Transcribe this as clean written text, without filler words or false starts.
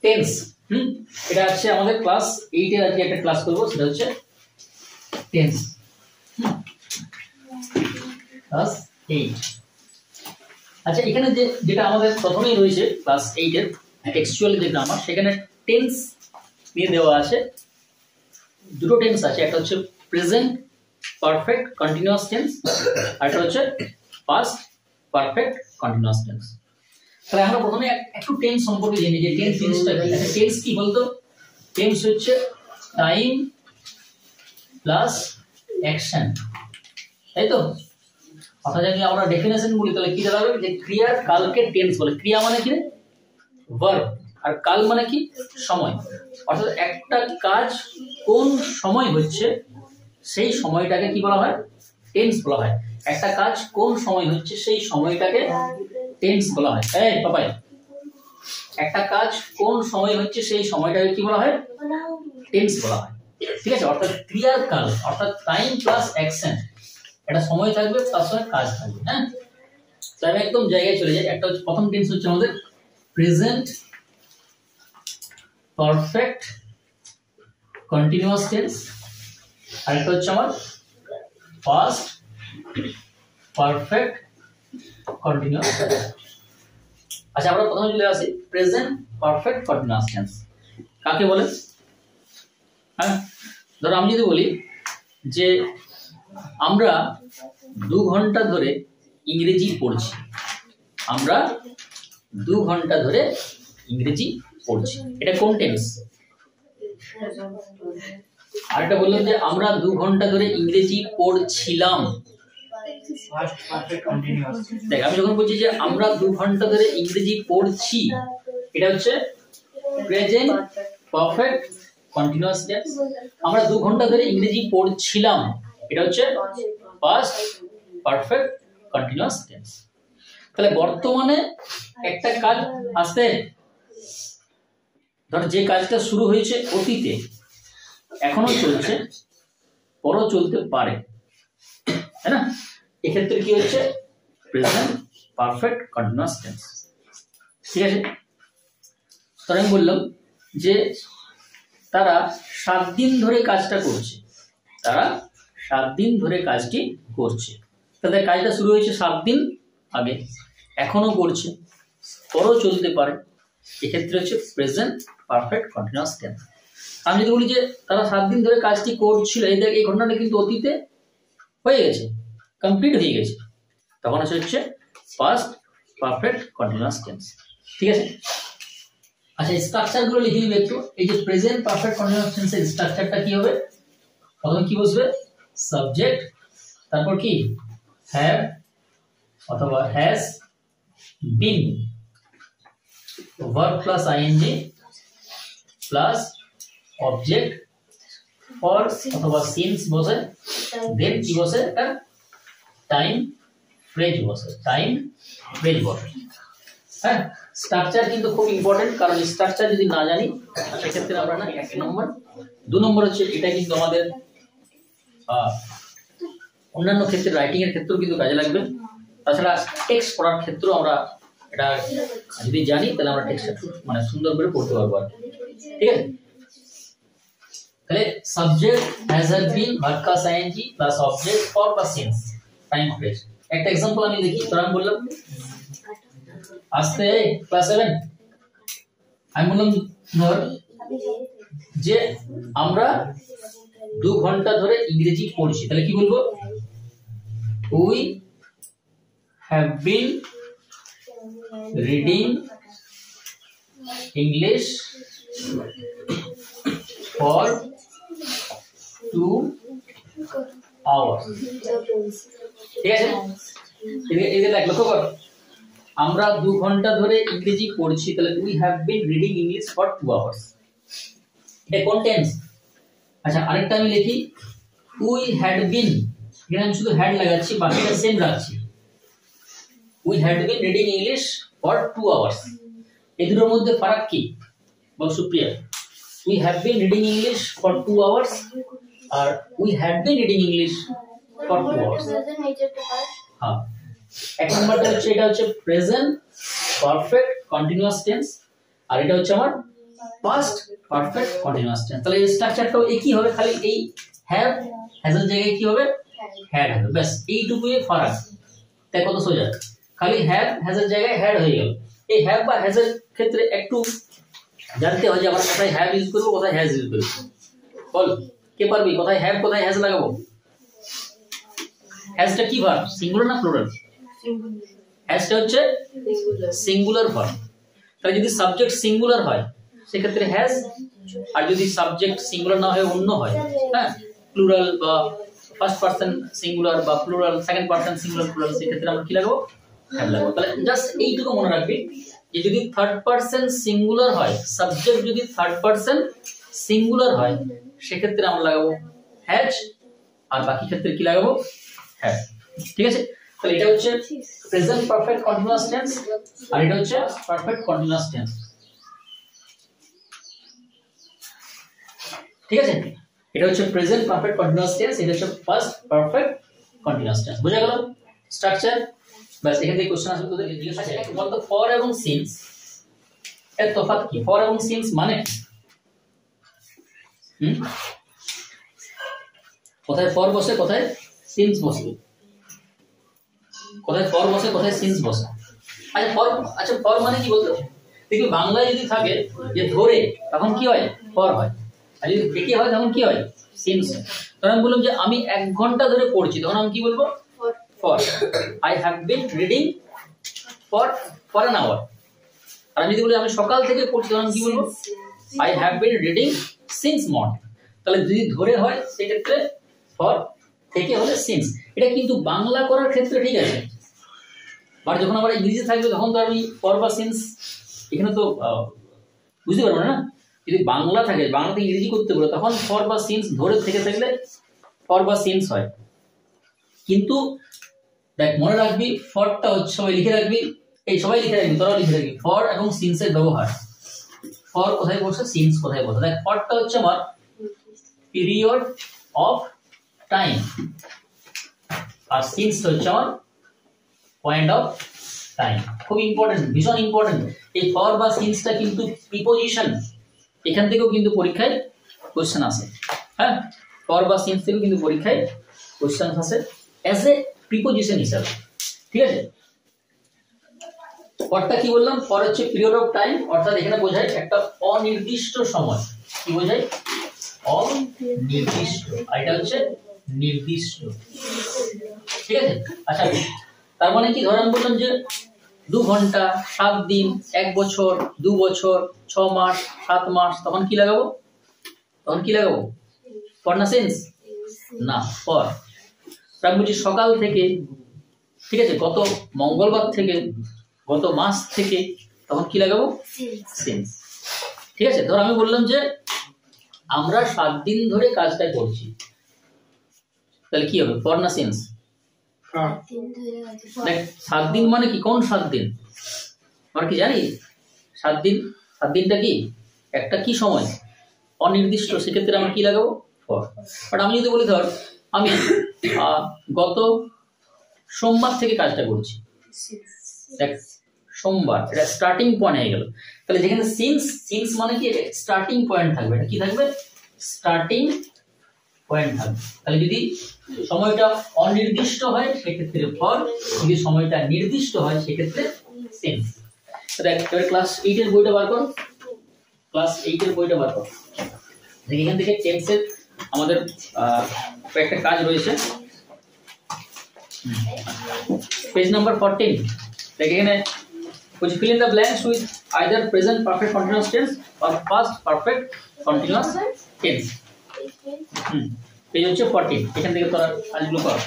Tense. এটা হচ্ছে আমাদের ক্লাস 8 এর আজকে একটা ক্লাস করব, সেটা হচ্ছে টেন্স। ক্লাস 8। আচ্ছা, এখানে যেটা আমাদের প্রথমেই রয়েছে ক্লাস 8 এর টেক্সচুয়াল যে গ্রামার, সেখানে টেন্স নিয়ে দেওয়া আছে। দুটো টেন্স আছে, একটা হচ্ছে প্রেজেন্ট পারফেক্ট কন্টিনিউয়াস টেন্স, আর একটা হচ্ছে পাস্ট পারফেক্ট কন্টিনিউয়াস টেন্স। তাহলে আমরা প্রথমে একটু টেন্স সম্পর্কে জেনে যে টেন্স জিনিসটা কি। আচ্ছা, টেন্স কি বলতো? টেন্স হচ্ছে টাইম প্লাস অ্যাকশন, তাই তো? অর্থাৎ যদি আমরা ডেফিনেশন বলি তাহলে কি দাঁড়াবে, যে ক্রিয়ার কালকে টেন্স বলে। ক্রিয়া মানে কি? ভার্ব। আর কাল মানে কি? সময়। অর্থাৎ একটা কাজ কোন সময় হচ্ছে সেই সময়টাকে কি বলা হয়? টেন্স বলা হয়। একটা কাজ কোন সময় হচ্ছে সেই সময়টাকে টেন্স বলা হয়। এই পাপাই, একটা কাজ কোন সময় হচ্ছে সেই সময়টাকে কি বলা হয়? টেন্স বলা হয়। ঠিক আছে? অর্থাৎ ক্রিয়ার কাল, অর্থাৎ টাইম প্লাস অ্যাকশন, একটা সময় থাকবে তার সঙ্গে কাজ থাকবে। হ্যাঁ, তো আমি একদম জায়গায় চলে যাই। একটা হচ্ছে প্রথম টেন্স হচ্ছে আমাদের প্রেজেন্ট পারফেক্ট কন্টিনিউয়াস টেন্স, আর একটা হচ্ছে আমার পাস্ট পারফেক্ট কন্টিনিউয়াস টেন্স। আচ্ছা, আমরা প্রথমে চলে আসি প্রেজেন্ট পারফেক্ট কন্টিনিউয়াস টেন্স কাকে বলে। হ্যাঁ, ধরো আমি যদি বলি যে আমরা 2 ঘন্টা ধরে ইংরেজি পড়ছি, আমরা 2 ঘন্টা ধরে ইংরেজি পড়ছি, এটা কোন টেন্স? আরেকটা বললাম যে আমরা 2 ঘন্টা ধরে ইংরেজি পড়ছিলাম, পাস্ট পারফেক্ট কন্টিনিউয়াস। দেখ, আমি যখন বলছি যে আমরা 2 ঘন্টা ধরে ইংরেজি পড়ছি, এটা হচ্ছে প্রেজেন্ট পারফেক্ট কন্টিনিউয়াস টেন্স। আমরা 2 ঘন্টা ধরে ইংরেজি পড়ছিলাম, এটা হচ্ছে পাস্ট পারফেক্ট কন্টিনিউয়াস টেন্স। তাহলে বর্তমানে একটা কাজ আসতে, ধর যে কাজটা শুরু হয়েছে অতীতে, এখনো চলছে, পরও চলতে পারে, তাই না? এক্ষেত্রে কি হচ্ছে? Present perfect continuous tense. ঠিক আছে? তো আমি বললাম যে তারা 7 দিন ধরে কাজটা করছে, তারা 7 দিন ধরে কাজটি করছে। তাহলে কাজটা শুরু হয়েছে 7 দিন আগে, এখনো করছে, পরও চলতে পারে, এক্ষেত্রে হচ্ছে প্রেজেন্ট পারফেক্ট কন্টিনিউয়াস টেন্স। আমি যদি বলি যে তারা 7 দিন ধরে কাজটি করছিল, এই ঘটনাটা কিন্তু অতীতে হয়ে গেছে, কমপ্লিট হয়ে গেছে, তখন হচ্ছে পাস্ট পারফেক্ট কন্টিনিউয়াস টেন্স। ঠিক আছে? আচ্ছা, স্ট্রাকচার গুলো লিখে নিবে একটু। এই যে প্রেজেন্ট পারফেক্ট কন্টিনিউয়াস টেন্সের স্ট্রাকচারটা কি হবে? প্রথমে কি বসবে? সাবজেক্ট, তারপর কি হ্যাভ অথবা has been, verb plus ing plus object for অথবা since বসে, দেন কি বসে? একটা টাইম ফ্রেজ বসে, টাইম ফ্রেজ বসে। হ্যাঁ, স্ট্রাকচার কিন্তু খুব ইম্পর্টেন্ট, কারণ স্ট্রাকচার যদি না জানি সেক্ষেত্রে আমরা না 1 নম্বর, 2 নম্বর হচ্ছে এটা কিন্তু আমাদের অন্যান্য ক্ষেত্রে রাইটিং এর ক্ষেত্রেও কিন্তু কাজে লাগবে। তাছাড়া টেক্সট পড়ার ক্ষেত্রেও আমরা এটা যদি জানি তাহলে আমরা টেক্সটটা মানে সুন্দর করে পড়তে পারবো আর। ঠিক আছে? তাহলে subject has have been, verb plus ING plus object for বা সিন্স, টাইম ফ্রেজ। একটা एग्जांपल আমি দেখি। তো আমি বললাম আজকে ক্লাস 7, আমি বললাম ধর যে আমরা 2 ঘন্টা ধরে ইংরেজি পড়ছি, তাহলে কি বলবো? We have been reading English for 2 hours. ঠিক আছে? এই যে লক্ষ্য কর, আমরা 2 ঘন্টা ধরে ইংরেজি পড়ছি, তাহলে we have been reading English for 2 hours, এটা কোন টেন্স? আচ্ছা, আরেকটা আমি লিখি উই হ্যাড বিন, এখানে আমি শুধু হ্যাড লাগাচ্ছি, বাকিটা সেম রাখছি। We had been reading English for 2 hours, এই দুটোর মধ্যে ফারাক কি বল Supriya? We have been reading English for 2 hours আর we had been reading English for 2 hours. হ্যাঁ, এক নম্বরটা হচ্ছে, এটা হচ্ছে প্রেজেন্ট পারফেক্ট কন্টিনিউয়াস টেন্স, আর এটা হচ্ছে আমার পাস্ট পারফেক্ট কন্টিনিউয়াস টেন্স। তাহলে এই স্ট্রাকচারটাও একই হবে, খালি এই হ্যাভ হ্যাজের জায়গায় কি হবে হ্যাড হবে, ব্যাস এইটুকুই ফারাক। তাই কত সোজা, খালি হ্যাভ হ্যাজের জায়গায় হ্যাড হয়ে গেল। এই হ্যাভ বা হ্যাজের ক্ষেত্রে একটু জানতে হয় যে আমরা কোথায় হ্যাভ ইউজ করবো কোথায় হ্যাজ ইউজ করবো। বল কে পারবি কোথায় হ্যাভ কোথায় হ্যাজ লাগাবো? হ্যাজটা কি ভার্ব, সিঙ্গুলার না প্লুরাল? হ্যাজটা হচ্ছে সিঙ্গুলার ভার্ব। তাহলে যদি সাবজেক্ট সিঙ্গুলার হয় সেক্ষেত্রে হ্যাজ, আর যদি সাবজেক্ট সিঙ্গুলার না হয় অন্য হয়, হ্যাঁ প্লুরাল বা ফার্স্ট পারসন সিঙ্গুলার বা plural second person singular plural, সেক্ষেত্রে আমরা কি লাগাবো হ্যাভ লাগাবো। তাহলে জাস্ট এইটুকু মনে রাখবি যে যদি থার্ড পারসন সিঙ্গুলার হয়, সাবজেক্ট যদি থার্ড পারসন সিঙ্গুলার হয় সেক্ষেত্রে আমরা লাগাবো হ্যাজ, আর বাকি ক্ষেত্রে কি লাগাবো হ্যাভ। ঠিক আছে, তাহলে এটা হচ্ছে প্রেজেন্ট পারফেক্ট কন্টিনিউয়াস টেন্স আর এটা হচ্ছে পারফেক্ট কন্টিনিউয়াস টেন্স। ঠিক আছে, এটা হচ্ছে প্রেজেন্ট পারফেক্ট কন্টিনিউয়াস টেন্স, এটা হচ্ছে পাস্ট পারফেক্ট কন্টিনিউয়াস টেন্স। বুঝা গেল স্ট্রাকচার? বাস এখান থেকে কোশ্চেন আসবে তোদের জিজ্ঞাসা আছে বলতো ফর এবং সিন্স এর তফাৎ কি? ফর এবং সিন্স মানে কোথায় ফর বসে কোথায় সিন্স বসে, কোথায় ফর বসে কোথায় সিন্স বসে। আচ্ছা ফর মানে কি বলতো, দেখি বাংলায় যদি থাকে যে ধরে তখন কি হয় ফর হয়, আর যদি থেকে হয় তখন কি হয় সিন্স হয়। তখন আমি বললাম যে আমি 1 ঘন্টা ধরে পড়ছি, তখন আমি কি বলবো for. I have been reading for an hour. আর আমি যদি বলি আমি সকাল থেকে পড়ছি তখন কি বলবো I have been reading since morning. তাহলে যদি ধরে হয় সেক্ষেত্রে ফর, থেকে হলে সিন্স। এটা কিন্তু বাংলা করার ক্ষেত্রে ঠিক আছে, বাট যখন আবার ইংরেজি থাকবে তখন তো আমি ফর বা সিন্স এখানে তো বুঝতে পারবো না। যদি বাংলা থাকে বাংলাতে ইংরেজি করতে বলে তখন ফর বা সিন্স ধরে থেকে থাকলে ফর বা সিন্স হয়। কিন্তু দেখ মনে রাখবি ফরটা হচ্ছে, সবাই লিখে রাখবি, এই সবাই লিখে রাখবি, তোরাও লিখে রাখবি ফর এবং সিন্স এর ব্যবহার। ফর কোথায় বসে সিন্স কোথায় বসে। দেখ ফরটা হচ্ছে আমার পিরিয়ড অফ টাইম, আর সিন্স হচ্ছে আমার পয়েন্ট অফ টাইম। খুব ইম্পর্টেন্ট, ভীষণ ইম্পর্টেন্ট। এই ফর বা সিন্সটা কিন্তু প্রিপোজিশন, এখান থেকেও কিন্তু পরীক্ষায় কোশ্চেন আসে। হ্যাঁ, ফর বা সিন্স থেকেও কিন্তু পরীক্ষায় কোশ্চেন আসে অ্যাজ এ প্রিপোজিশন হিসাবে। ঠিক আছে, ফরটা কি বললাম, ফর হচ্ছে পিরিয়ড অফ টাইম, অর্থাৎ এখানে বোঝায় একটা অনির্দিষ্ট সময়। কি বোঝায়? অনির্দিষ্ট। আর এটা হচ্ছে নির্দিষ্ট। ঠিক আছে, আচ্ছা তার মানে কি, ধরেন বললাম যে 2 ঘন্টা, 7 দিন, 1 বছর, 2 বছর, 6 মাস, 7 মাস, তখন কি লাগাবো? তখন কি লাগাবো ফর না সিন্স? না, ফর। আমি বলছি সকাল থেকে, ঠিক আছে, গত মঙ্গলবার থেকে, গত মাস থেকে, তখন কি লাগাবো সিন্স। ঠিক আছে, ধর আমি বললাম যে আমরা 7 দিন ধরে কাজটা করছি, তাহলে কি হবে ফর না সিন্স? দেখ 7 দিন মানে কি, কোন 7 দিন আমরা কি জানি? 7 দিন, 7 দিনটা কি একটা কি সময় অনির্দিষ্ট, সেক্ষেত্রে আমরা কি লাগাবো ফর। বাট আমি যদি বলি ধর আমি গত সোমবার থেকে কাজটা করছি, দেখ সোমবার, এটা স্টার্টিং পয়েন্ট হয়ে গেল। তাহলে যেখানে সিন্স মানে কি স্টার্টিং পয়েন্ট থাকবে, এটা কি থাকবে স্টার্টিং পয়েন্ট থাকবে। তাহলে যদি সময়টা অনির্দিষ্ট হয় সেক্ষেত্রে ফর, যদি সময়টা নির্দিষ্ট হয় সেক্ষেত্রে সিন্স। দেখ এবার ক্লাস 8 এর বইটা বার কর, ক্লাস 8 এর বইটা বার কর। দেখ এখান থেকে টেন্সের আমাদের কয়েকটা কাজ রয়েছে। Page number 14। দেখ এখানে which fill in the blanks with either present perfect continuous tense or past perfect continuous tense। Page হচ্ছে 14, এখান থেকে তোরা কাজগুলো কর।